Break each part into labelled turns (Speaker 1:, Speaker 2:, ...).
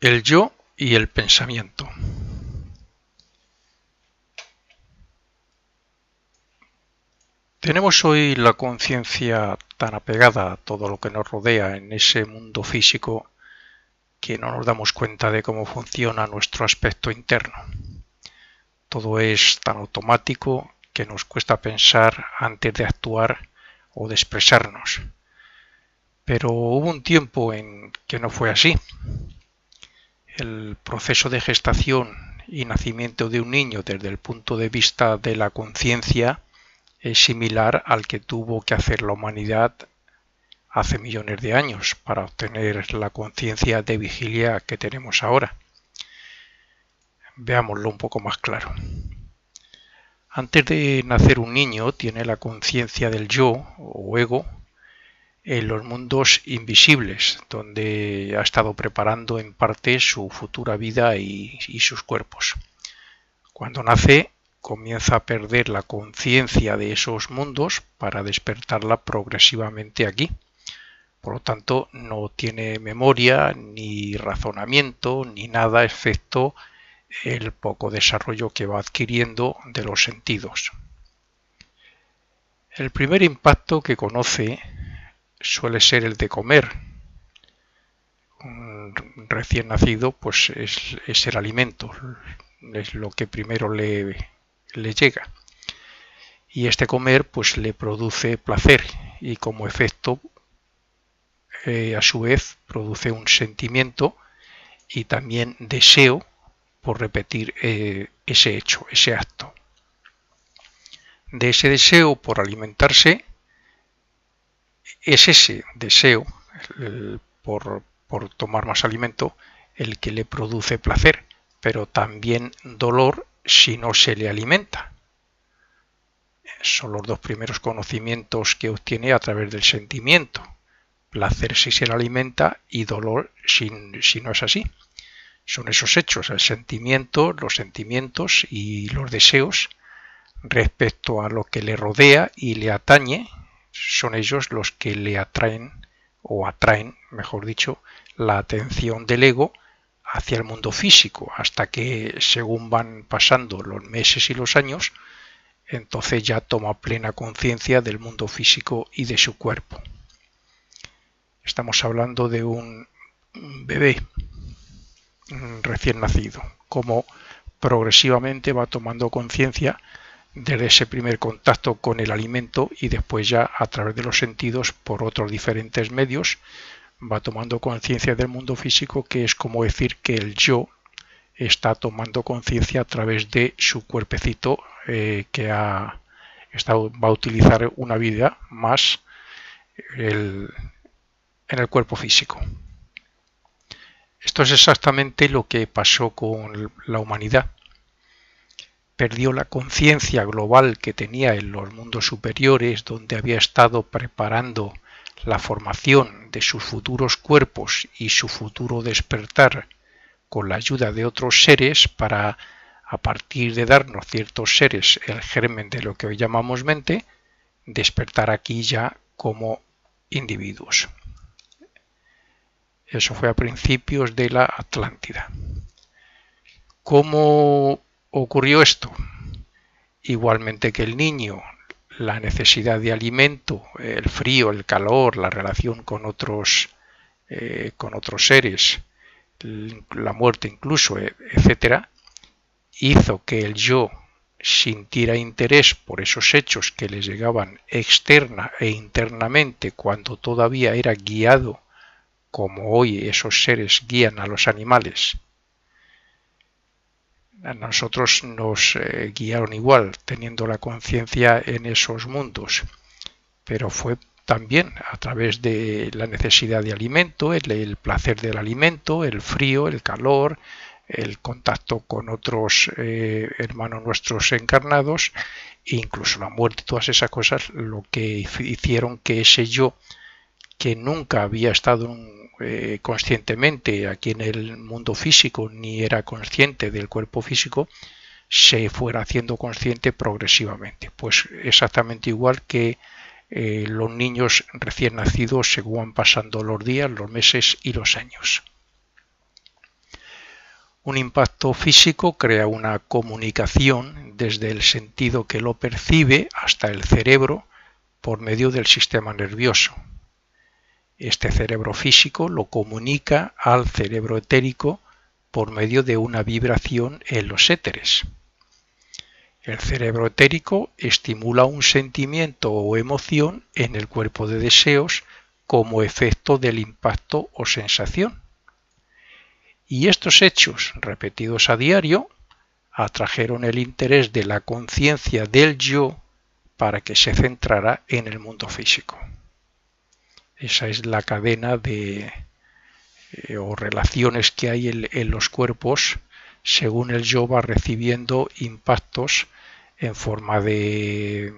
Speaker 1: El yo y el pensamiento. Tenemos hoy la conciencia tan apegada a todo lo que nos rodea en ese mundo físico que no nos damos cuenta de cómo funciona nuestro aspecto interno. Todo es tan automático que nos cuesta pensar antes de actuar o de expresarnos. Pero hubo un tiempo en que no fue así. El proceso de gestación y nacimiento de un niño desde el punto de vista de la conciencia es similar al que tuvo que hacer la humanidad hace millones de años para obtener la conciencia de vigilia que tenemos ahora. Veámoslo un poco más claro. Antes de nacer un niño tiene la conciencia del yo o ego en los mundos invisibles, donde ha estado preparando en parte su futura vida y sus cuerpos. Cuando nace, comienza a perder la conciencia de esos mundos para despertarla progresivamente aquí. Por lo tanto, no tiene memoria, ni razonamiento, ni nada, excepto el poco desarrollo que va adquiriendo de los sentidos. El primer impacto que conoce suele ser el de comer. Un recién nacido pues es el alimento, es lo que primero le llega. Y este comer pues le produce placer y como efecto a su vez produce un sentimiento y también deseo por repetir ese hecho, ese acto. De ese deseo por alimentarse es ese deseo por tomar más alimento el que le produce placer, pero también dolor si no se le alimenta. Son los dos primeros conocimientos que obtiene a través del sentimiento. Placer si se le alimenta y dolor si no es así. Son esos hechos, el sentimiento, los sentimientos y los deseos respecto a lo que le rodea y le atañe, son ellos los que le atraen, o atraen, mejor dicho, la atención del ego hacia el mundo físico, hasta que según van pasando los meses y los años, entonces ya toma plena conciencia del mundo físico y de su cuerpo. Estamos hablando de un bebé recién nacido, como progresivamente va tomando conciencia desde ese primer contacto con el alimento y después ya a través de los sentidos por otros diferentes medios va tomando conciencia del mundo físico, que es como decir que el yo está tomando conciencia a través de su cuerpecito que va a utilizar una vida más en el cuerpo físico. Esto es exactamente lo que pasó con la humanidad. Perdió la conciencia global que tenía en los mundos superiores, donde había estado preparando la formación de sus futuros cuerpos y su futuro despertar con la ayuda de otros seres para, a partir de darnos ciertos seres el germen de lo que hoy llamamos mente, despertar aquí ya como individuos. Eso fue a principios de la Atlántida. ¿Cómo ocurrió esto? Igualmente que el niño, la necesidad de alimento, el frío, el calor, la relación con otros seres, la muerte incluso, etcétera, hizo que el yo sintiera interés por esos hechos que les llegaban externa e internamente cuando todavía era guiado como hoy esos seres guían a los animales. A nosotros nos guiaron igual, teniendo la conciencia en esos mundos, pero fue también a través de la necesidad de alimento, el placer del alimento, el frío, el calor, el contacto con otros hermanos nuestros encarnados, e incluso la muerte, todas esas cosas, lo que hicieron que ese yo, que nunca había estado conscientemente aquí en el mundo físico, ni era consciente del cuerpo físico, se fuera haciendo consciente progresivamente. Pues exactamente igual que los niños recién nacidos según van pasando los días, los meses y los años. Un impacto físico crea una comunicación desde el sentido que lo percibe hasta el cerebro por medio del sistema nervioso. Este cerebro físico lo comunica al cerebro etérico por medio de una vibración en los éteres. El cerebro etérico estimula un sentimiento o emoción en el cuerpo de deseos como efecto del impacto o sensación. Y estos hechos, repetidos a diario, atrajeron el interés de la conciencia del yo para que se centrara en el mundo físico. Esa es la cadena de o relaciones que hay en los cuerpos según el yo va recibiendo impactos en forma de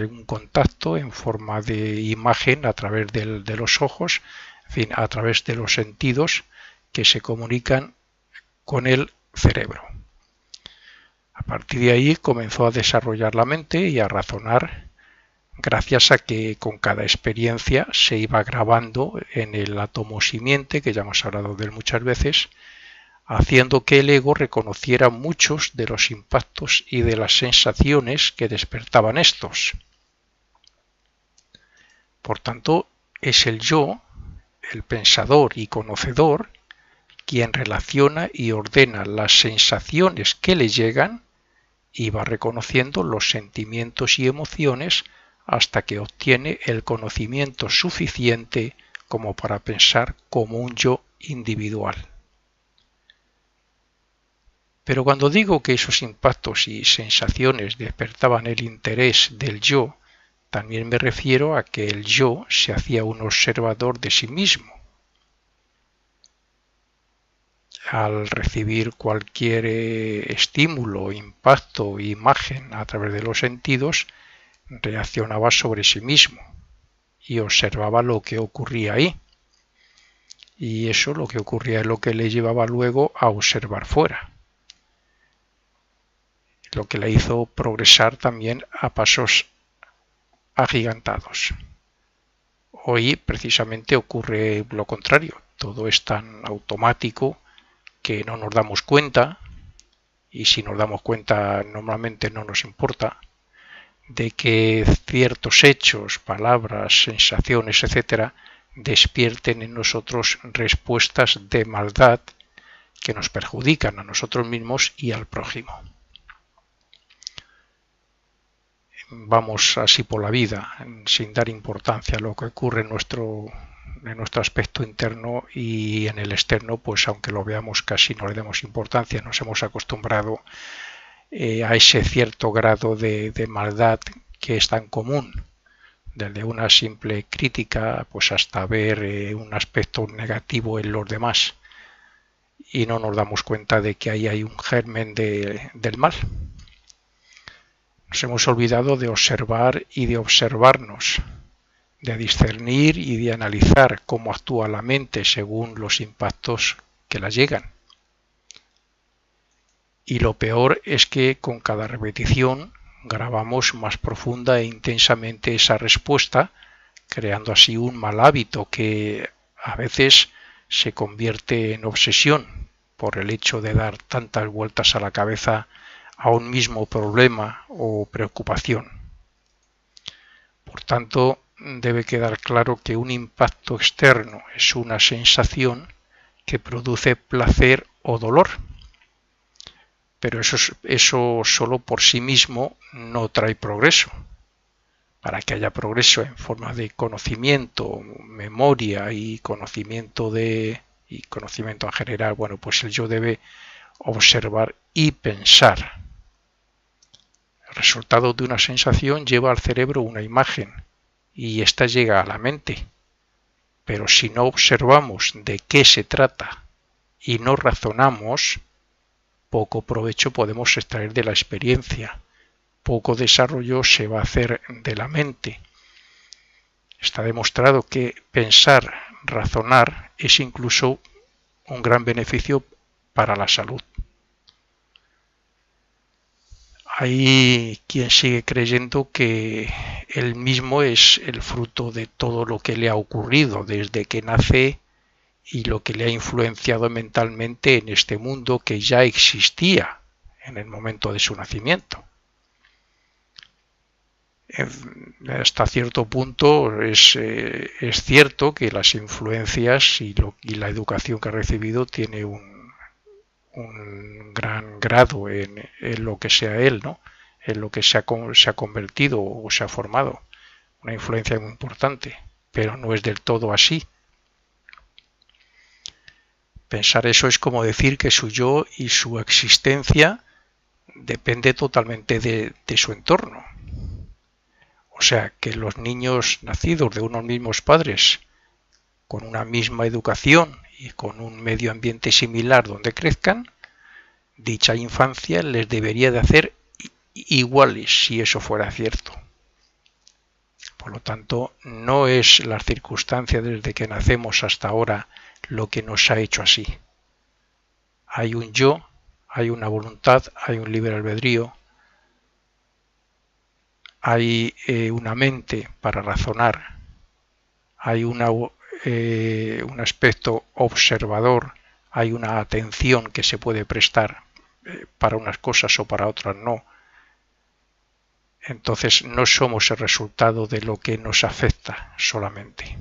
Speaker 1: un contacto, en forma de imagen a través de los ojos, en fin, a través de los sentidos que se comunican con el cerebro. A partir de ahí comenzó a desarrollar la mente y a razonar gracias a que con cada experiencia se iba grabando en el átomo simiente, que ya hemos hablado de él muchas veces, haciendo que el ego reconociera muchos de los impactos y de las sensaciones que despertaban estos. Por tanto, es el yo, el pensador y conocedor, quien relaciona y ordena las sensaciones que le llegan y va reconociendo los sentimientos y emociones hasta que obtiene el conocimiento suficiente como para pensar como un yo individual. Pero cuando digo que esos impactos y sensaciones despertaban el interés del yo, también me refiero a que el yo se hacía un observador de sí mismo. Al recibir cualquier estímulo, impacto, imagen a través de los sentidos, reaccionaba sobre sí mismo y observaba lo que ocurría ahí. Y eso, lo que ocurría, es lo que le llevaba luego a observar fuera. Lo que le hizo progresar también a pasos agigantados. Hoy precisamente ocurre lo contrario. Todo es tan automático que no nos damos cuenta, y si nos damos cuenta normalmente no nos importa, de que ciertos hechos, palabras, sensaciones, etcétera, despierten en nosotros respuestas de maldad que nos perjudican a nosotros mismos y al prójimo. Vamos así por la vida sin dar importancia a lo que ocurre en nuestro aspecto interno, y en el externo, pues aunque lo veamos casi no le damos importancia. Nos hemos acostumbrado a ese cierto grado de maldad que es tan común, desde una simple crítica pues hasta ver un aspecto negativo en los demás, y no nos damos cuenta de que ahí hay un germen del mal. Nos hemos olvidado de observar y de observarnos, de discernir y de analizar cómo actúa la mente según los impactos que la llegan. Y lo peor es que con cada repetición grabamos más profunda e intensamente esa respuesta, creando así un mal hábito que a veces se convierte en obsesión por el hecho de dar tantas vueltas a la cabeza a un mismo problema o preocupación. Por tanto, debe quedar claro que un impacto externo es una sensación que produce placer o dolor, pero eso solo por sí mismo no trae progreso. Para que haya progreso en forma de conocimiento, memoria y conocimiento en general, bueno, pues el yo debe observar y pensar. El resultado de una sensación lleva al cerebro una imagen y ésta llega a la mente. Pero si no observamos de qué se trata y no razonamos, poco provecho podemos extraer de la experiencia, poco desarrollo se va a hacer de la mente. Está demostrado que pensar, razonar es incluso un gran beneficio para la salud. Hay quien sigue creyendo que él mismo es el fruto de todo lo que le ha ocurrido desde que nace y lo que le ha influenciado mentalmente en este mundo que ya existía en el momento de su nacimiento. Hasta cierto punto es cierto que las influencias y la educación que ha recibido tiene un gran grado en lo que sea él, ¿no? En lo que se ha convertido o se ha formado. Una influencia muy importante, pero no es del todo así. Pensar eso es como decir que su yo y su existencia depende totalmente de su entorno. O sea, que los niños nacidos de unos mismos padres, con una misma educación y con un medio ambiente similar donde crezcan, dicha infancia les debería de hacer iguales si eso fuera cierto. Por lo tanto, no es la circunstancia desde que nacemos hasta ahora lo que nos ha hecho así. Hay un yo, hay una voluntad, hay un libre albedrío, hay una mente para razonar, hay un aspecto observador, hay una atención que se puede prestar para unas cosas o para otras no. Entonces no somos el resultado de lo que nos afecta solamente,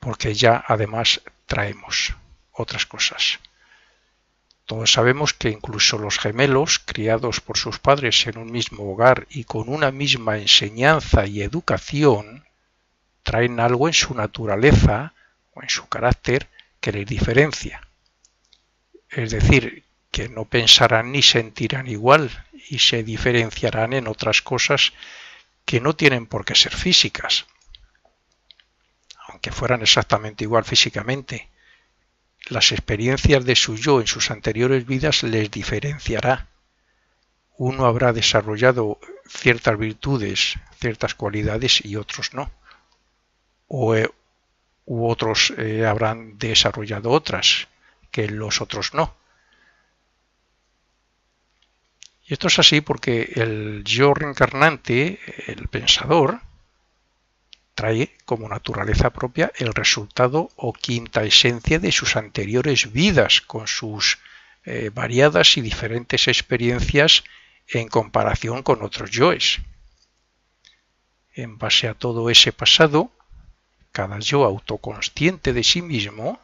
Speaker 1: porque ya además traemos otras cosas. Todos sabemos que incluso los gemelos, criados por sus padres en un mismo hogar y con una misma enseñanza y educación, traen algo en su naturaleza o en su carácter que les diferencia. Es decir, que no pensarán ni sentirán igual y se diferenciarán en otras cosas que no tienen por qué ser físicas, aunque fueran exactamente igual físicamente. Las experiencias de su yo en sus anteriores vidas les diferenciará. Uno habrá desarrollado ciertas virtudes, ciertas cualidades y otros no. U otros habrán desarrollado otras que los otros no. Y esto es así porque el yo reencarnante, el pensador, trae como naturaleza propia el resultado o quinta esencia de sus anteriores vidas, con sus variadas y diferentes experiencias en comparación con otros yoes. En base a todo ese pasado, cada yo autoconsciente de sí mismo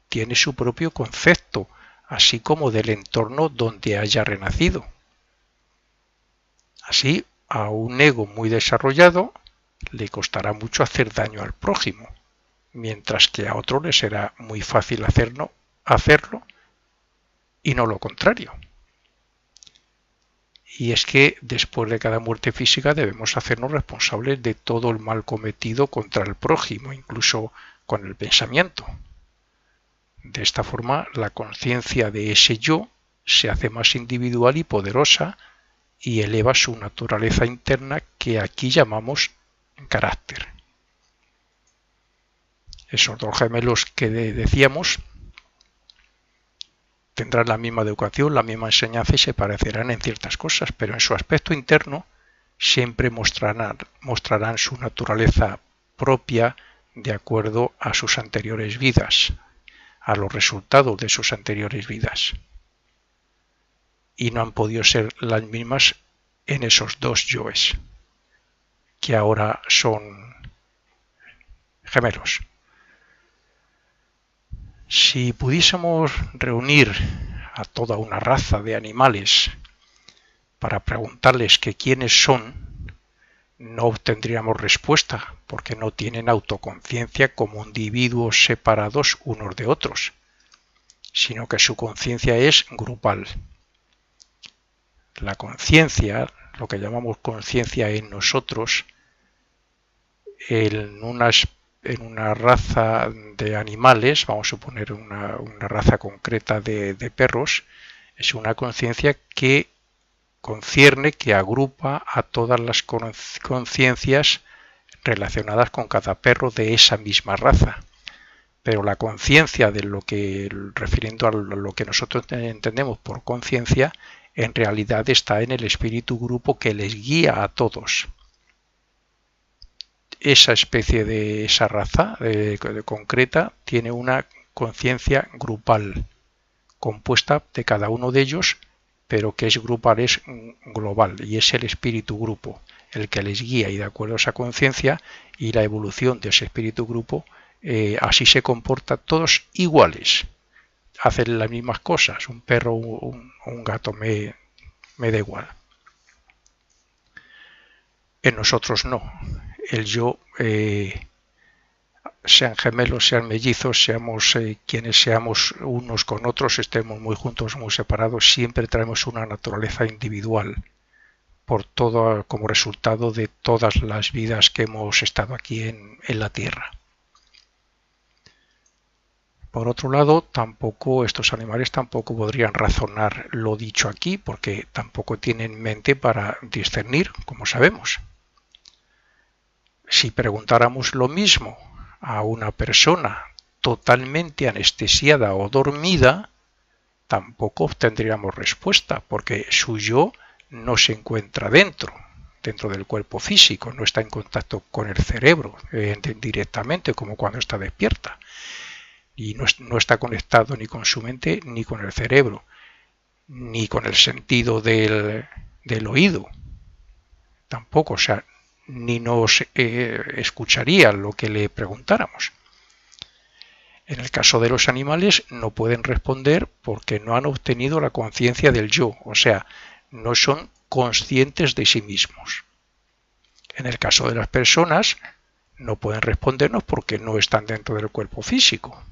Speaker 1: tiene su propio concepto, así como del entorno donde haya renacido. Así, a un ego muy desarrollado le costará mucho hacer daño al prójimo, mientras que a otro le será muy fácil hacerlo y no lo contrario. Y es que después de cada muerte física debemos hacernos responsables de todo el mal cometido contra el prójimo, incluso con el pensamiento. De esta forma, la conciencia de ese yo se hace más individual y poderosa y eleva su naturaleza interna, que aquí llamamos carácter. Esos dos gemelos que decíamos tendrán la misma educación, la misma enseñanza y se parecerán en ciertas cosas, pero en su aspecto interno siempre mostrarán su naturaleza propia de acuerdo a sus anteriores vidas, a los resultados de sus anteriores vidas. Y no han podido ser las mismas en esos dos yoes, que ahora son gemelos. Si pudiésemos reunir a toda una raza de animales para preguntarles que quiénes son, no obtendríamos respuesta, porque no tienen autoconciencia como individuos separados unos de otros, sino que su conciencia es grupal. La conciencia, lo que llamamos conciencia en nosotros, en una raza de animales, vamos a suponer una raza concreta de perros, es una conciencia que concierne, que agrupa a todas las conciencias relacionadas con cada perro de esa misma raza. Pero la conciencia de refiriendo a lo que nosotros entendemos por conciencia, en realidad está en el espíritu grupo que les guía a todos. Esa especie de esa raza concreta tiene una conciencia grupal, compuesta de cada uno de ellos, pero que es grupal, es global, y es el espíritu grupo el que les guía, y de acuerdo a esa conciencia y la evolución de ese espíritu grupo, así se comportan todos iguales, hacen las mismas cosas, un perro o un gato me da igual. En nosotros no, el yo, sean gemelos, sean mellizos, seamos quienes seamos unos con otros, estemos muy juntos, muy separados, siempre traemos una naturaleza individual, por todo, como resultado de todas las vidas que hemos estado aquí en la Tierra. Por otro lado, tampoco estos animales tampoco podrían razonar lo dicho aquí, porque tampoco tienen mente para discernir, como sabemos. Si preguntáramos lo mismo a una persona totalmente anestesiada o dormida, tampoco obtendríamos respuesta, porque su yo no se encuentra dentro del cuerpo físico, no está en contacto con el cerebro directamente, como cuando está despierta, y no está conectado ni con su mente, ni con el cerebro, ni con el sentido del oído, tampoco, o sea, ni nos escucharía lo que le preguntáramos. En el caso de los animales no pueden responder porque no han obtenido la conciencia del yo, o sea, no son conscientes de sí mismos. En el caso de las personas no pueden respondernos porque no están dentro del cuerpo físico,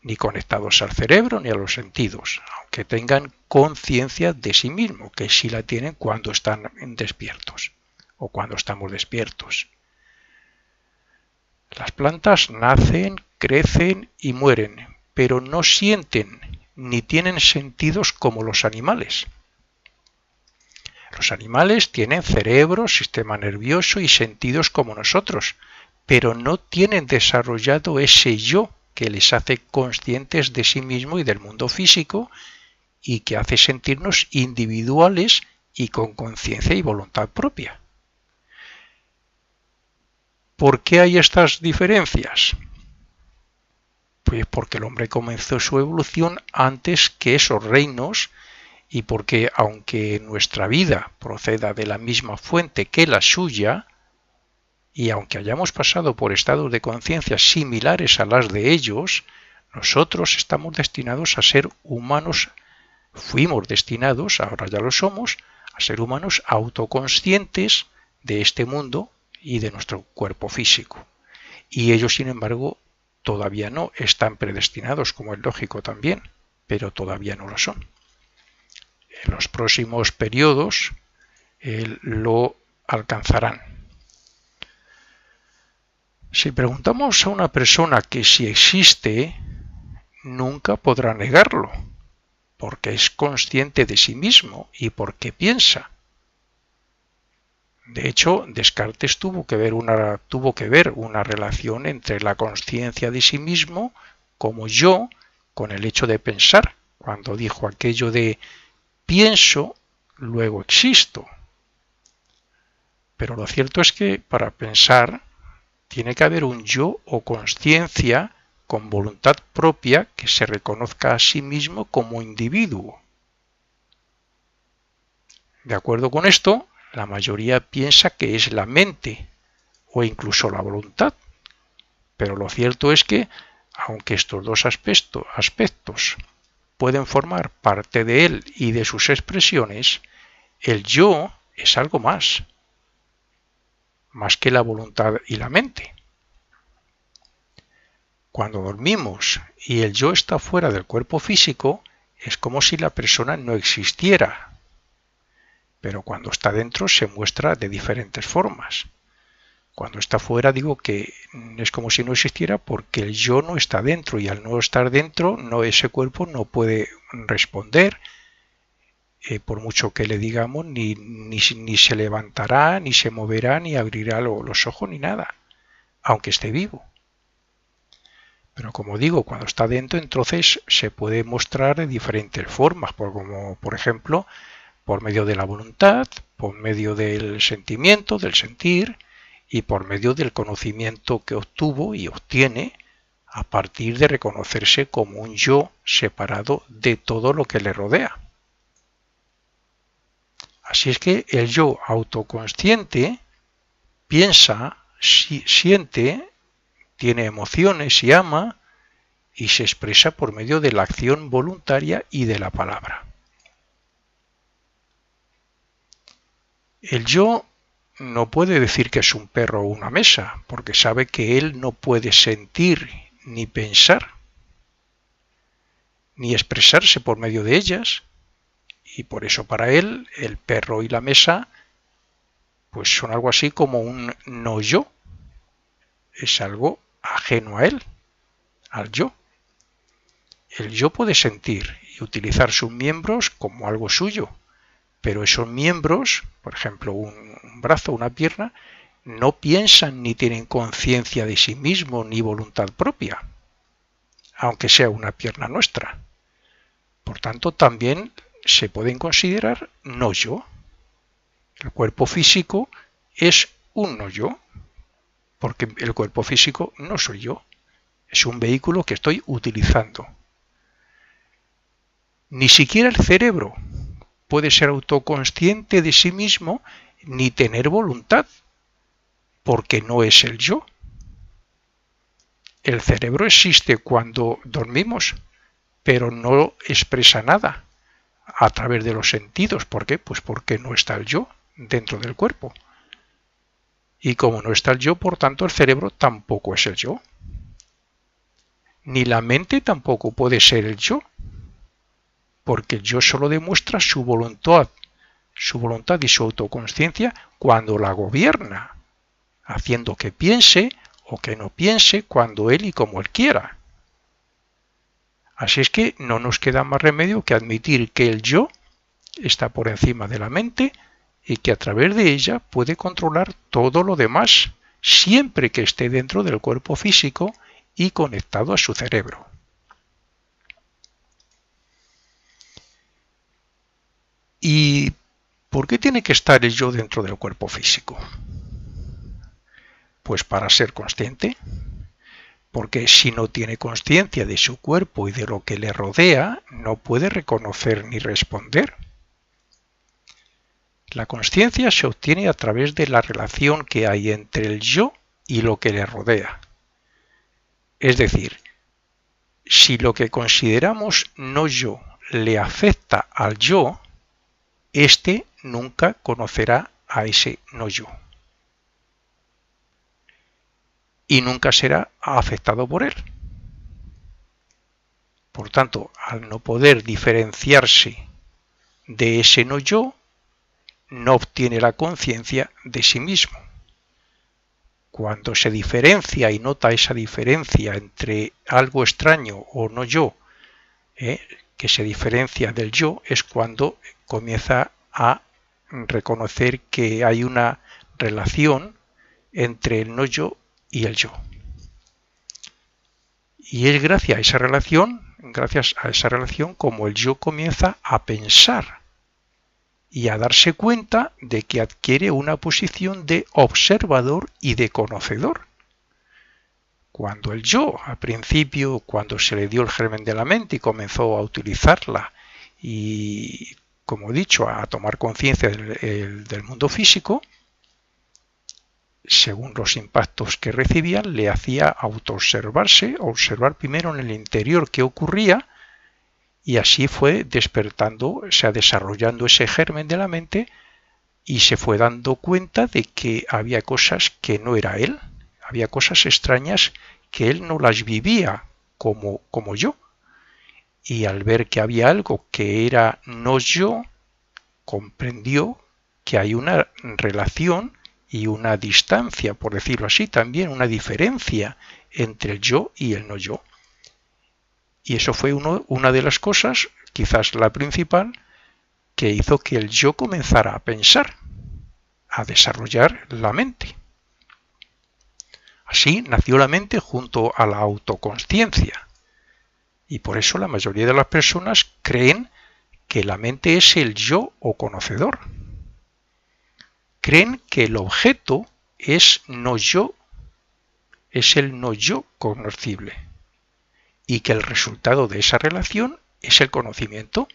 Speaker 1: ni conectados al cerebro ni a los sentidos, aunque tengan conciencia de sí mismos, que sí la tienen cuando están despiertos o cuando estamos despiertos. Las plantas nacen, crecen y mueren, pero no sienten ni tienen sentidos como los animales. Los animales tienen cerebro, sistema nervioso y sentidos como nosotros, pero no tienen desarrollado ese yo que les hace conscientes de sí mismo y del mundo físico y que hace sentirnos individuales y con conciencia y voluntad propia. ¿Por qué hay estas diferencias? Pues porque el hombre comenzó su evolución antes que esos reinos y porque aunque nuestra vida proceda de la misma fuente que la suya, y aunque hayamos pasado por estados de conciencia similares a las de ellos, nosotros estamos destinados a ser humanos, fuimos destinados, ahora ya lo somos, a ser humanos autoconscientes de este mundo y de nuestro cuerpo físico. Y ellos, sin embargo, todavía no están predestinados, como es lógico también, pero todavía no lo son. En los próximos periodos lo alcanzarán. Si preguntamos a una persona que si existe, nunca podrá negarlo, porque es consciente de sí mismo y porque piensa. De hecho, Descartes tuvo que ver una relación entre la conciencia de sí mismo como yo con el hecho de pensar, cuando dijo aquello de pienso, luego existo. Pero lo cierto es que para pensar tiene que haber un yo o conciencia con voluntad propia que se reconozca a sí mismo como individuo. De acuerdo con esto, la mayoría piensa que es la mente o incluso la voluntad. Pero lo cierto es que, aunque estos dos aspectos pueden formar parte de él y de sus expresiones, el yo es algo más que la voluntad y la mente. Cuando dormimos y el yo está fuera del cuerpo físico, es como si la persona no existiera. Pero cuando está dentro se muestra de diferentes formas. Cuando está fuera digo que es como si no existiera porque el yo no está dentro y al no estar dentro ese cuerpo no puede responder por mucho que le digamos ni se levantará, ni se moverá, ni abrirá los ojos ni nada, aunque esté vivo. Pero como digo, cuando está dentro entonces se puede mostrar de diferentes formas, como por ejemplo por medio de la voluntad, por medio del sentimiento, del sentir, y por medio del conocimiento que obtuvo y obtiene a partir de reconocerse como un yo separado de todo lo que le rodea. Así es que el yo autoconsciente piensa, siente, tiene emociones y ama y se expresa por medio de la acción voluntaria y de la palabra. El yo no puede decir que es un perro o una mesa, porque sabe que él no puede sentir ni pensar, ni expresarse por medio de ellas, y por eso para él el perro y la mesa pues son algo así como un no yo, es algo ajeno a él, al yo. El yo puede sentir y utilizar sus miembros como algo suyo, pero esos miembros, por ejemplo un brazo, una pierna, no piensan ni tienen conciencia de sí mismos ni voluntad propia, aunque sea una pierna nuestra. Por tanto, también se pueden considerar no yo. El cuerpo físico es un no yo, porque el cuerpo físico no soy yo, es un vehículo que estoy utilizando. Ni siquiera el cerebro puede ser autoconsciente de sí mismo ni tener voluntad, porque no es el yo. El cerebro existe cuando dormimos, pero no expresa nada a través de los sentidos. ¿Por qué? Pues porque no está el yo dentro del cuerpo. Y como no está el yo, por tanto el cerebro tampoco es el yo. Ni la mente tampoco puede ser el yo, porque el yo solo demuestra su voluntad y su autoconsciencia cuando la gobierna, haciendo que piense o que no piense cuando él y como él quiera. Así es que no nos queda más remedio que admitir que el yo está por encima de la mente y que a través de ella puede controlar todo lo demás, siempre que esté dentro del cuerpo físico y conectado a su cerebro. ¿Y por qué tiene que estar el yo dentro del cuerpo físico? Pues para ser consciente, porque si no tiene conciencia de su cuerpo y de lo que le rodea, no puede reconocer ni responder. La conciencia se obtiene a través de la relación que hay entre el yo y lo que le rodea. Es decir, si lo que consideramos no yo le afecta al yo, éste nunca conocerá a ese no yo. Y nunca será afectado por él. Por tanto, al no poder diferenciarse de ese no yo, no obtiene la conciencia de sí mismo. Cuando se diferencia y nota esa diferencia entre algo extraño o no yo, que se diferencia del yo, es cuando comienza a reconocer que hay una relación entre el no yo y el yo. Y es gracias a esa relación como el yo comienza a pensar y a darse cuenta de que adquiere una posición de observador y de conocedor. Cuando el yo, al principio, cuando se le dio el germen de la mente y comenzó a utilizarla y, como he dicho, a tomar conciencia del mundo físico, según los impactos que recibía, le hacía autoobservarse, observar primero en el interior qué ocurría, y así fue despertando, o sea, desarrollando ese germen de la mente, y se fue dando cuenta de que había cosas que no era él, había cosas extrañas que él no las vivía como yo. Y al ver que había algo que era no yo, comprendió que hay una relación y una distancia, por decirlo así, también una diferencia entre el yo y el no yo. Y eso fue una de las cosas, quizás la principal, que hizo que el yo comenzara a pensar, a desarrollar la mente. Así nació la mente junto a la autoconsciencia. Y por eso la mayoría de las personas creen que la mente es el yo o conocedor. Creen que el objeto es no yo, es el no yo conocible. y que el resultado de esa relación es el conocimiento.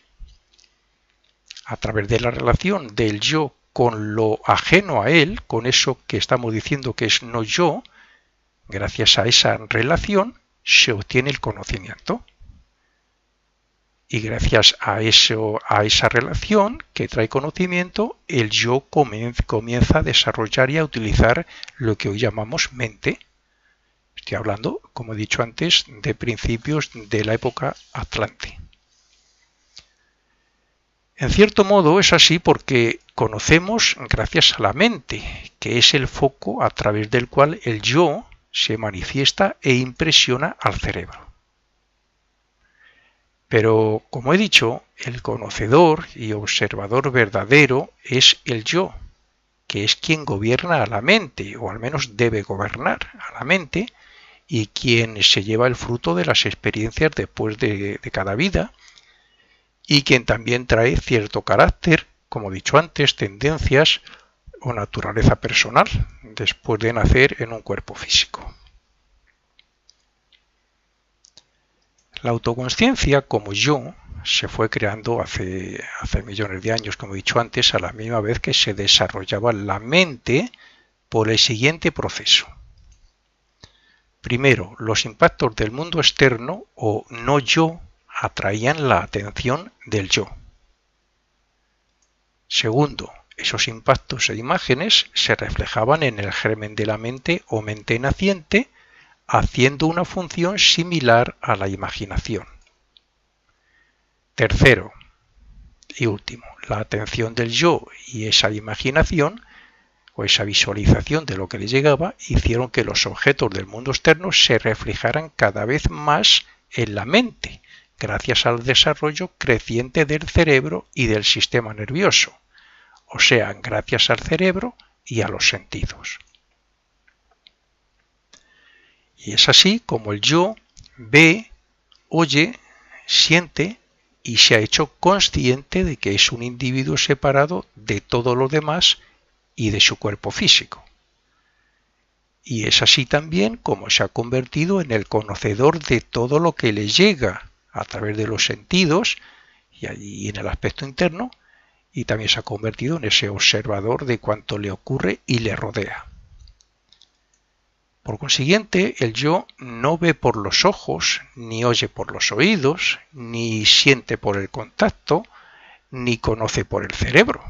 Speaker 1: A través de la relación del yo con lo ajeno a él, con eso que estamos diciendo que es no yo, gracias a esa relación se obtiene el conocimiento. Y gracias a esa relación que trae conocimiento, el yo comienza a desarrollar y a utilizar lo que hoy llamamos mente. Estoy hablando, como he dicho antes, de principios de la época Atlante. En cierto modo es así porque conocemos gracias a la mente, que es el foco a través del cual el yo se manifiesta e impresiona al cerebro. Pero, como he dicho, el conocedor y observador verdadero es el yo, que es quien gobierna a la mente, o al menos debe gobernar a la mente, y quien se lleva el fruto de las experiencias después de cada vida, y quien también trae cierto carácter, como he dicho antes, tendencias o naturaleza personal, después de nacer en un cuerpo físico. La autoconsciencia como yo se fue creando hace millones de años, como he dicho antes, a la misma vez que se desarrollaba la mente por el siguiente proceso. Primero, los impactos del mundo externo o no yo atraían la atención del yo. Segundo, esos impactos e imágenes se reflejaban en el germen de la mente o mente naciente, haciendo una función similar a la imaginación. Tercero y último, la atención del yo y esa imaginación o esa visualización de lo que le llegaba hicieron que los objetos del mundo externo se reflejaran cada vez más en la mente, gracias al desarrollo creciente del cerebro y del sistema nervioso, o sea, gracias al cerebro y a los sentidos. Y es así como el yo ve, oye, siente y se ha hecho consciente de que es un individuo separado de todo lo demás y de su cuerpo físico. Y es así también como se ha convertido en el conocedor de todo lo que le llega a través de los sentidos y en el aspecto interno, y también se ha convertido en ese observador de cuanto le ocurre y le rodea. Por consiguiente, el yo no ve por los ojos, ni oye por los oídos, ni siente por el contacto, ni conoce por el cerebro,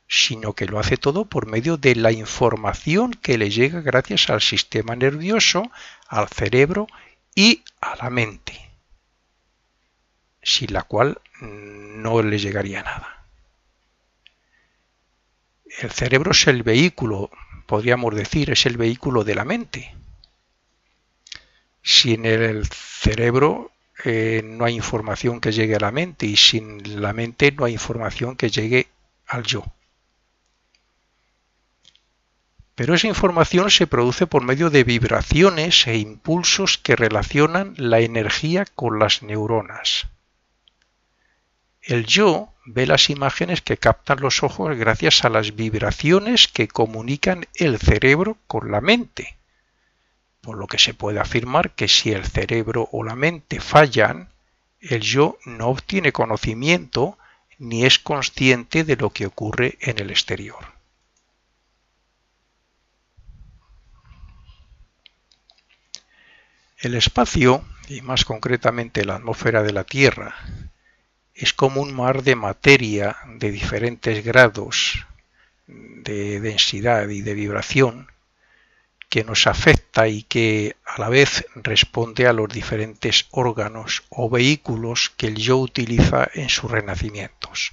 Speaker 1: sino que lo hace todo por medio de la información que le llega gracias al sistema nervioso, al cerebro y a la mente, sin la cual no le llegaría nada. El cerebro es el vehículo, podríamos decir, es el vehículo de la mente. Sin el cerebro no hay información que llegue a la mente y sin la mente no hay información que llegue al yo. Pero esa información se produce por medio de vibraciones e impulsos que relacionan la energía con las neuronas. El yo ve las imágenes que captan los ojos gracias a las vibraciones que comunican el cerebro con la mente, por lo que se puede afirmar que si el cerebro o la mente fallan, el yo no obtiene conocimiento ni es consciente de lo que ocurre en el exterior. El espacio, y más concretamente la atmósfera de la Tierra, es como un mar de materia de diferentes grados de densidad y de vibración que nos afecta y que a la vez responde a los diferentes órganos o vehículos que el yo utiliza en sus renacimientos.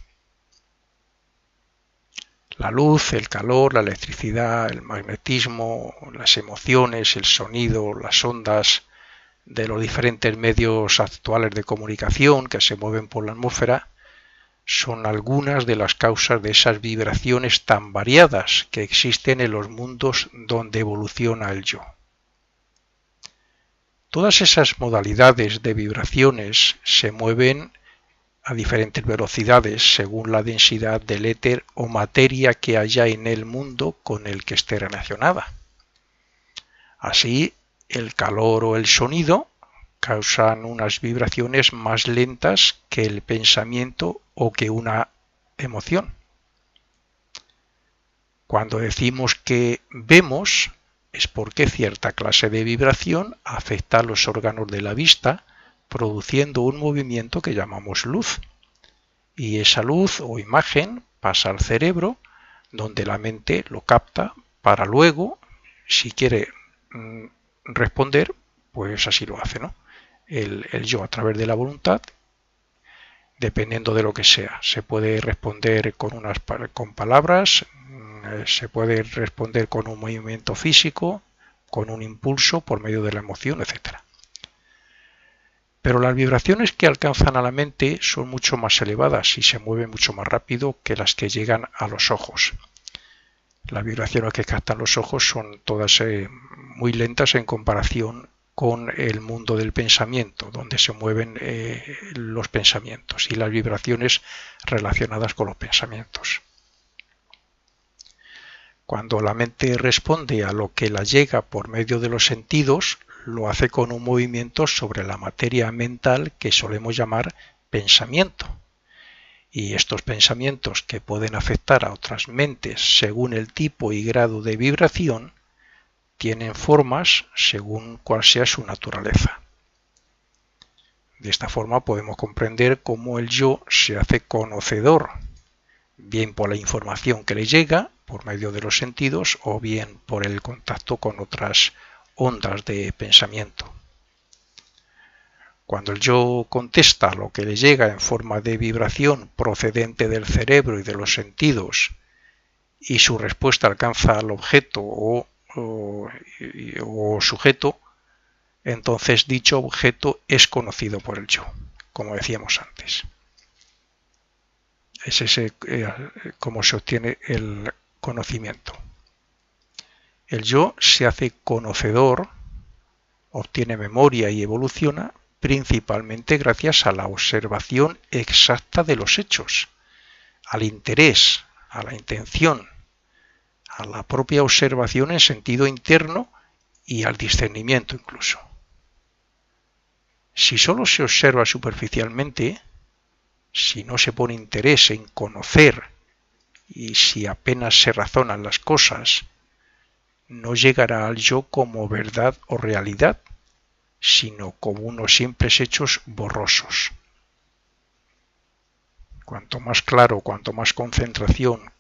Speaker 1: La luz, el calor, la electricidad, el magnetismo, las emociones, el sonido, las ondas de los diferentes medios actuales de comunicación que se mueven por la atmósfera son algunas de las causas de esas vibraciones tan variadas que existen en los mundos donde evoluciona el yo. Todas esas modalidades de vibraciones se mueven a diferentes velocidades según la densidad del éter o materia que haya en el mundo con el que esté relacionada. Así, el calor o el sonido causan unas vibraciones más lentas que el pensamiento o que una emoción. Cuando decimos que vemos, es porque cierta clase de vibración afecta a los órganos de la vista, produciendo un movimiento que llamamos luz. Y esa luz o imagen pasa al cerebro, donde la mente lo capta para luego, si quiere responder, pues así lo hace, ¿no? El yo a través de la voluntad, dependiendo de lo que sea. Se puede responder con palabras, se puede responder con un movimiento físico, con un impulso por medio de la emoción, etc. Pero las vibraciones que alcanzan a la mente son mucho más elevadas y se mueven mucho más rápido que las que llegan a los ojos. Las vibraciones que captan los ojos son todas muy lentas en comparación con el mundo del pensamiento, donde se mueven los pensamientos y las vibraciones relacionadas con los pensamientos. Cuando la mente responde a lo que la llega por medio de los sentidos, lo hace con un movimiento sobre la materia mental que solemos llamar pensamiento. Y estos pensamientos, que pueden afectar a otras mentes según el tipo y grado de vibración, tienen formas según cuál sea su naturaleza. De esta forma podemos comprender cómo el yo se hace conocedor, bien por la información que le llega por medio de los sentidos o bien por el contacto con otras ondas de pensamiento. Cuando el yo contesta a lo que le llega en forma de vibración procedente del cerebro y de los sentidos y su respuesta alcanza al objeto o sujeto, entonces dicho objeto es conocido por el yo, como decíamos antes. Es ese cómo se obtiene el conocimiento. El yo se hace conocedor, obtiene memoria y evoluciona principalmente gracias a la observación exacta de los hechos, al interés, a la intención, a la propia observación en sentido interno y al discernimiento incluso. Si solo se observa superficialmente, si no se pone interés en conocer y si apenas se razonan las cosas, no llegará al yo como verdad o realidad, sino como unos simples hechos borrosos. Cuanto más claro, cuanto más concentración,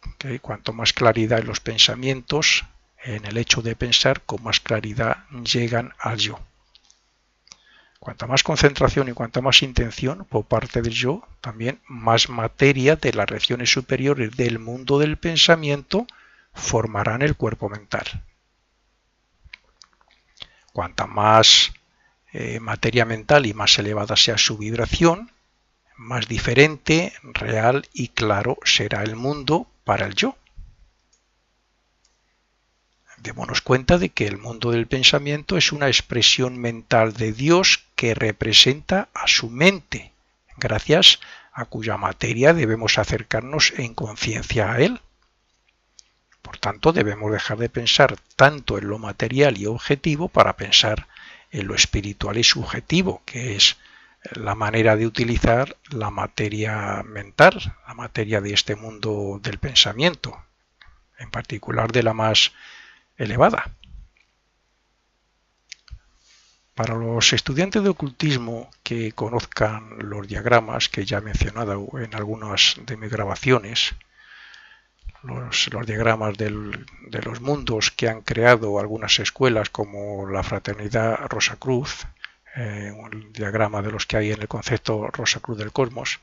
Speaker 1: cuanto más claridad en los pensamientos, en el hecho de pensar, con más claridad llegan al yo. Cuanta más concentración y cuanta más intención por parte del yo, también más materia de las regiones superiores del mundo del pensamiento formarán el cuerpo mental. Cuanta más materia mental y más elevada sea su vibración, más diferente, real y claro será el mundo para el yo. Démonos cuenta de que el mundo del pensamiento es una expresión mental de Dios que representa a su mente, gracias a cuya materia debemos acercarnos en conciencia a Él. Por tanto, debemos dejar de pensar tanto en lo material y objetivo para pensar en lo espiritual y subjetivo, que es la manera de utilizar la materia mental, la materia de este mundo del pensamiento, en particular de la más elevada. Para los estudiantes de ocultismo que conozcan los diagramas que ya he mencionado en algunas de mis grabaciones, los diagramas de los mundos que han creado algunas escuelas como la Fraternidad Rosacruz, un diagrama de los que hay en el concepto Rosacruz del Cosmos,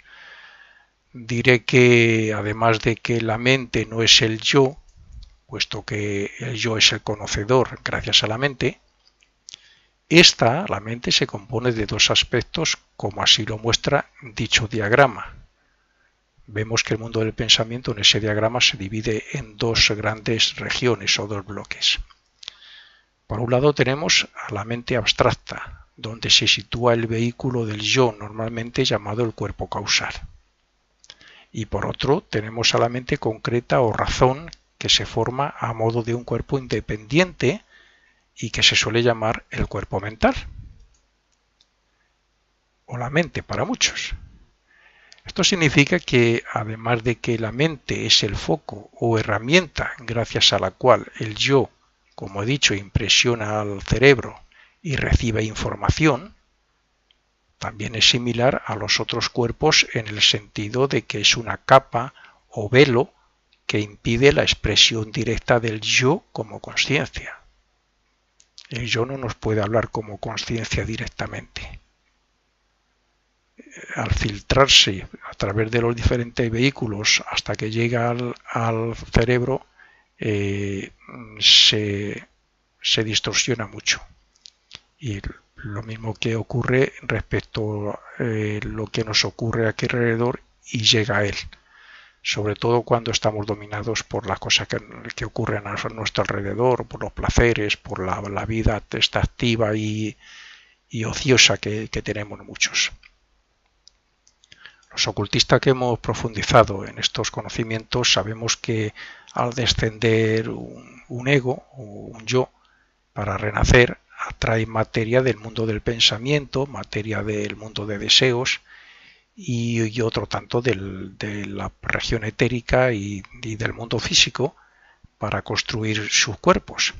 Speaker 1: diré que además de que la mente no es el yo, puesto que el yo es el conocedor gracias a la mente, la mente se compone de dos aspectos, como así lo muestra dicho diagrama. Vemos que el mundo del pensamiento en ese diagrama se divide en dos grandes regiones o dos bloques. Por un lado tenemos a la mente abstracta, donde se sitúa el vehículo del yo, normalmente llamado el cuerpo causal. Y por otro tenemos a la mente concreta o razón, que se forma a modo de un cuerpo independiente y que se suele llamar el cuerpo mental. o la mente para muchos. Esto significa que, además de que la mente es el foco o herramienta gracias a la cual el yo, como he dicho, impresiona al cerebro y recibe información, también es similar a los otros cuerpos en el sentido de que es una capa o velo que impide la expresión directa del yo como consciencia. El yo no nos puede hablar como consciencia directamente. Al filtrarse a través de los diferentes vehículos hasta que llega al cerebro, se distorsiona mucho. Y lo mismo que ocurre respecto a lo que nos ocurre aquí alrededor y llega a él. Sobre todo cuando estamos dominados por las cosas que ocurren a nuestro alrededor, por los placeres, por la vida esta activa y ociosa que tenemos muchos. Los ocultistas que hemos profundizado en estos conocimientos sabemos que al descender un ego o un yo para renacer, atrae materia del mundo del pensamiento, materia del mundo de deseos y otro tanto de la región etérica y del mundo físico para construir sus cuerpos,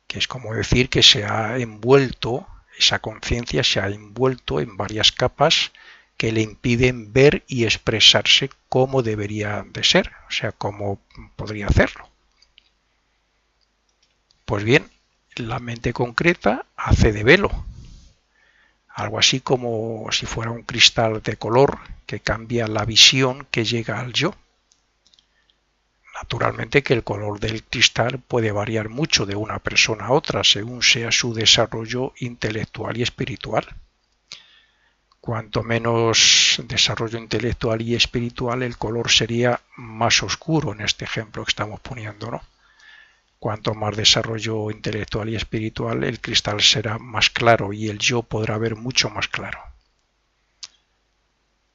Speaker 1: que es como decir que se ha envuelto, esa conciencia se ha envuelto en varias capas que le impiden ver y expresarse como debería de ser, o sea, cómo podría hacerlo. Pues bien, la mente concreta hace de velo, algo así como si fuera un cristal de color que cambia la visión que llega al yo. Naturalmente que el color del cristal puede variar mucho de una persona a otra según sea su desarrollo intelectual y espiritual. Cuanto menos desarrollo intelectual y espiritual, el color sería más oscuro en este ejemplo que estamos poniendo, ¿no? Cuanto más desarrollo intelectual y espiritual, el cristal será más claro y el yo podrá ver mucho más claro.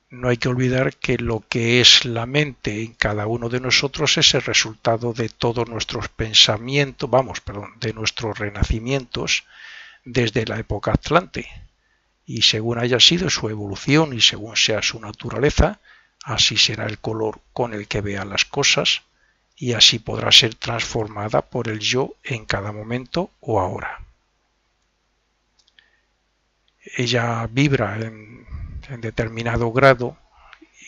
Speaker 1: No hay que olvidar que lo que es la mente en cada uno de nosotros es el resultado de todos nuestros pensamientos, de nuestros renacimientos desde la época atlante. Y según haya sido su evolución y según sea su naturaleza, así será el color con el que vea las cosas y así podrá ser transformada por el yo en cada momento o ahora. Ella vibra en determinado grado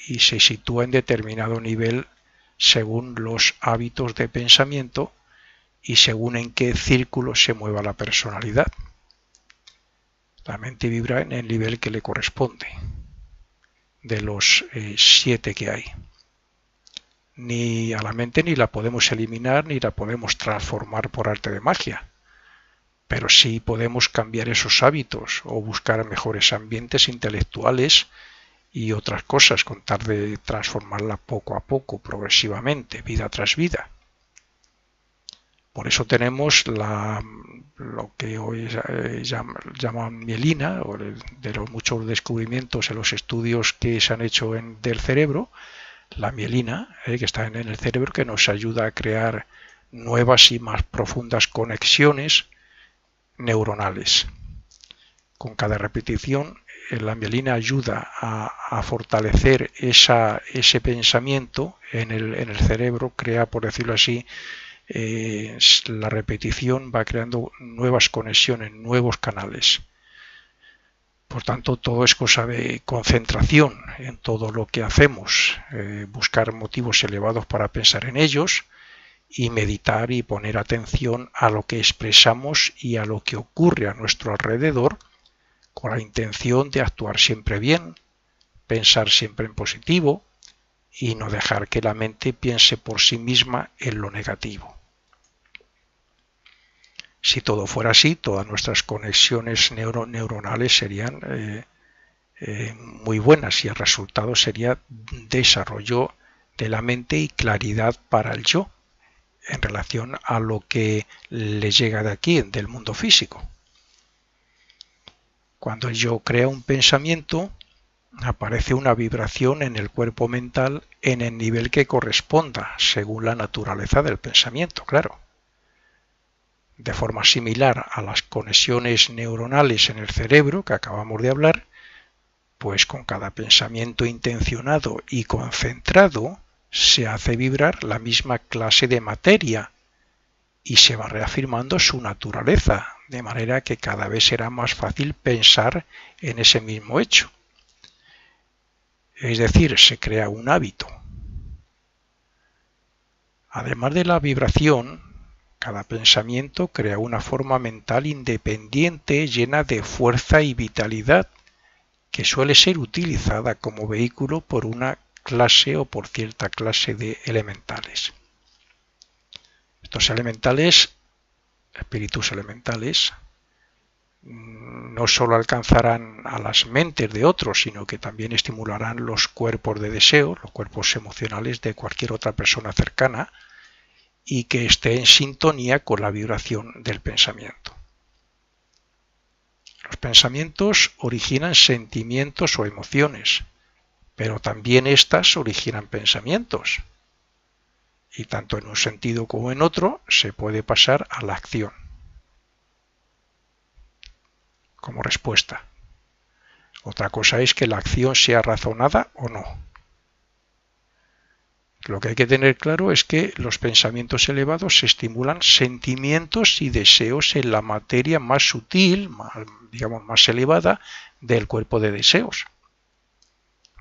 Speaker 1: y se sitúa en determinado nivel según los hábitos de pensamiento y según en qué círculo se mueva la personalidad. La mente vibra en el nivel que le corresponde, de los 7 que hay. Ni a la mente ni la podemos eliminar ni la podemos transformar por arte de magia, pero sí podemos cambiar esos hábitos o buscar mejores ambientes intelectuales y otras cosas, con tal de transformarla poco a poco, progresivamente, vida tras vida. Por eso tenemos lo que hoy llaman mielina, o de los muchos descubrimientos en los estudios que se han hecho del cerebro, la mielina, que está en el cerebro, que nos ayuda a crear nuevas y más profundas conexiones neuronales. Con cada repetición, la mielina ayuda a fortalecer ese pensamiento en el cerebro, crea, por decirlo así, la repetición va creando nuevas conexiones, nuevos canales. Por tanto, todo es cosa de concentración en todo lo que hacemos, buscar motivos elevados para pensar en ellos y meditar y poner atención a lo que expresamos y a lo que ocurre a nuestro alrededor con la intención de actuar siempre bien, pensar siempre en positivo y no dejar que la mente piense por sí misma en lo negativo. Si todo fuera así, todas nuestras conexiones neuronales serían muy buenas y el resultado sería desarrollo de la mente y claridad para el yo en relación a lo que le llega de aquí, del mundo físico. Cuando el yo crea un pensamiento, aparece una vibración en el cuerpo mental en el nivel que corresponda, según la naturaleza del pensamiento, claro. De forma similar a las conexiones neuronales en el cerebro que acabamos de hablar, Pues con cada pensamiento intencionado y concentrado se hace vibrar la misma clase de materia y se va reafirmando su naturaleza, de manera que cada vez será más fácil pensar en ese mismo hecho. Es decir, se crea un hábito. Además de la vibración, cada pensamiento crea una forma mental independiente llena de fuerza y vitalidad, que suele ser utilizada como vehículo por una clase o por cierta clase de elementales. Estos elementales, espíritus elementales, no solo alcanzarán a las mentes de otros, sino que también estimularán los cuerpos de deseo, los cuerpos emocionales de cualquier otra persona cercana y que esté en sintonía con la vibración del pensamiento. Los pensamientos originan sentimientos o emociones, pero también éstas originan pensamientos. Y tanto en un sentido como en otro se puede pasar a la acción como respuesta. Otra cosa es que la acción sea razonada o no. Lo que hay que tener claro es que los pensamientos elevados estimulan sentimientos y deseos en la materia más sutil, más elevada del cuerpo de deseos,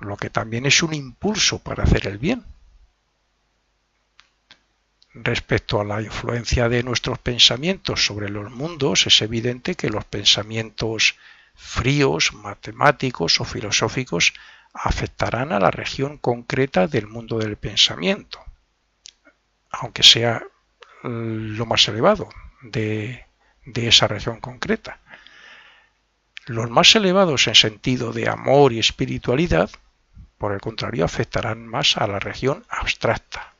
Speaker 1: lo que también es un impulso para hacer el bien. Respecto a la influencia de nuestros pensamientos sobre los mundos, es evidente que los pensamientos fríos, matemáticos o filosóficos afectarán a la región concreta del mundo del pensamiento, aunque sea lo más elevado de esa región concreta. Los más elevados en sentido de amor y espiritualidad, por el contrario, afectarán más a la región abstracta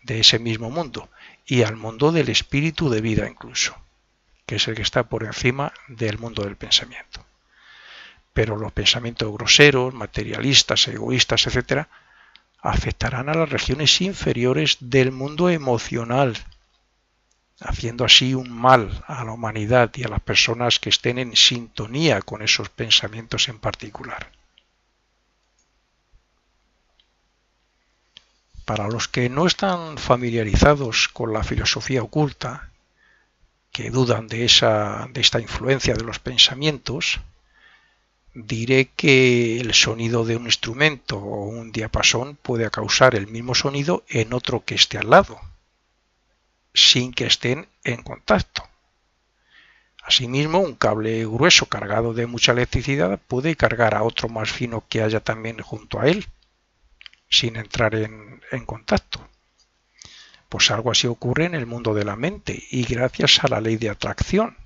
Speaker 1: de ese mismo mundo y al mundo del espíritu de vida incluso, que es el que está por encima del mundo del pensamiento. Pero los pensamientos groseros, materialistas, egoístas, etc., afectarán a las regiones inferiores del mundo emocional, haciendo así un mal a la humanidad y a las personas que estén en sintonía con esos pensamientos en particular. Para los que no están familiarizados con la filosofía oculta, que dudan de esta influencia de los pensamientos, diré que el sonido de un instrumento o un diapasón puede causar el mismo sonido en otro que esté al lado, sin que estén en contacto. Asimismo, un cable grueso cargado de mucha electricidad puede cargar a otro más fino que haya también junto a él, sin entrar en contacto. Pues algo así ocurre en el mundo de la mente y gracias a la ley de atracción.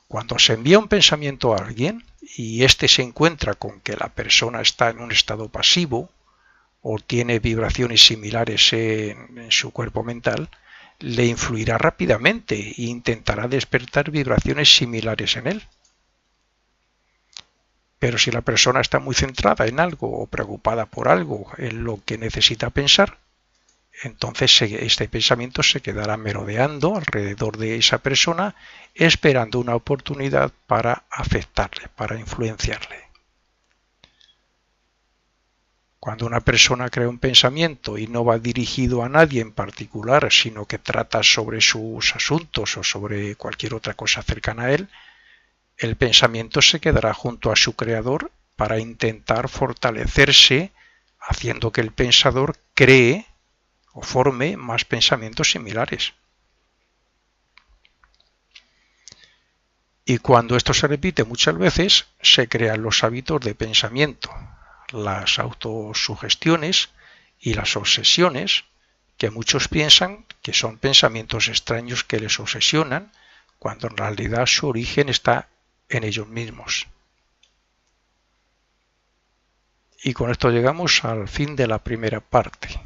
Speaker 1: Cuando se envía un pensamiento a alguien y éste se encuentra con que la persona está en un estado pasivo o tiene vibraciones similares en su cuerpo mental, le influirá rápidamente e intentará despertar vibraciones similares en él. Pero si la persona está muy centrada en algo o preocupada por algo en lo que necesita pensar, entonces este pensamiento se quedará merodeando alrededor de esa persona, esperando una oportunidad para afectarle, para influenciarle. Cuando una persona crea un pensamiento y no va dirigido a nadie en particular, sino que trata sobre sus asuntos o sobre cualquier otra cosa cercana a él, el pensamiento se quedará junto a su creador para intentar fortalecerse, haciendo que el pensador cree o forme más pensamientos similares. Y cuando esto se repite muchas veces, se crean los hábitos de pensamiento, las autosugestiones y las obsesiones, que muchos piensan que son pensamientos extraños que les obsesionan, cuando en realidad su origen está en ellos mismos. Y con esto llegamos al fin de la primera parte.